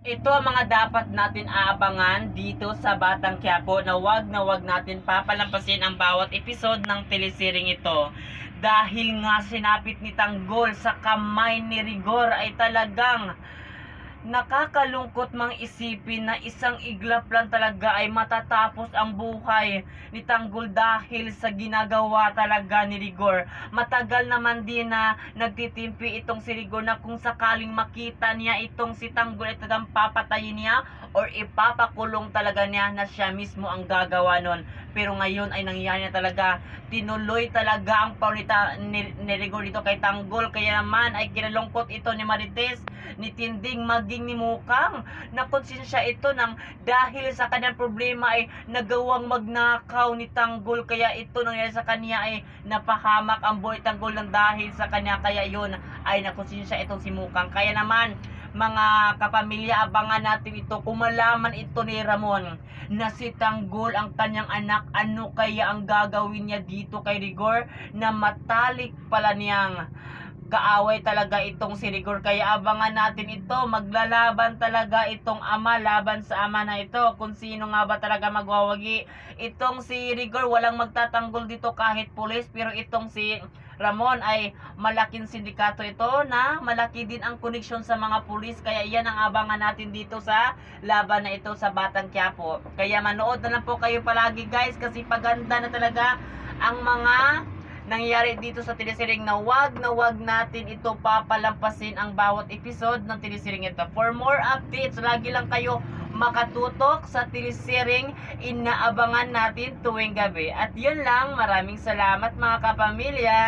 Ito ang mga dapat natin aabangan dito sa Batang Quiapo na wag natin papalampasin ang bawat episode ng telesering ito. Dahil nga sinapit ni Tanggol sa kamay ni Rigor ay talagang nakakalungkot mang isipin na isang iglap lang talaga ay matatapos ang buhay ni Tanggol dahil sa ginagawa talaga ni Rigor. Matagal naman din na nagtitimpi itong si Rigor na kung sakaling makita niya itong si Tanggol ay talagang papatayin niya or ipapakulong talaga niya na siya mismo ang gagawa nun. Pero ngayon ay nangyayari na talaga. Tinuloy talaga ang paunita ni Rigor dito kay Tanggol. Kaya naman ay kinalungkot ito ni Marites, ni Tinding, maging ni Mukang. Nakonsensya ito ng dahil sa kanyang problema ay nagawang magnakaw ni Tanggol. Kaya ito nangyari sa kanya ay napahamak ang buhay Tanggol ng dahil sa kanya. Kaya yun ay nakonsensya itong si Mukang. Kaya naman mga kapamilya, abangan natin ito. Kung malaman ito ni Ramon na si Tanggol ang kanyang anak, ano kaya ang gagawin niya dito kay Rigor na matalik pala niyang kaaway talaga itong si Rigor. Kaya abangan natin ito. Maglalaban talaga itong ama laban sa ama na ito. Kung sino nga ba talaga magwawagi. Itong si Rigor walang magtatanggol dito kahit pulis. Pero itong si Ramon ay malaking sindikato ito na malaki din ang koneksyon sa mga pulis. Kaya yan ang abangan natin dito sa laban na ito sa Batang Quiapo. Kaya manood na lang po kayo palagi guys, kasi paganda na talaga ang mga nangyayari dito sa telesering na wag natin ito papalampasin ang bawat episode ng telesering ito. For more updates, lagi lang kayo makatutok sa telesering inaabangan natin tuwing gabi. At yun lang, maraming salamat mga kapamilya.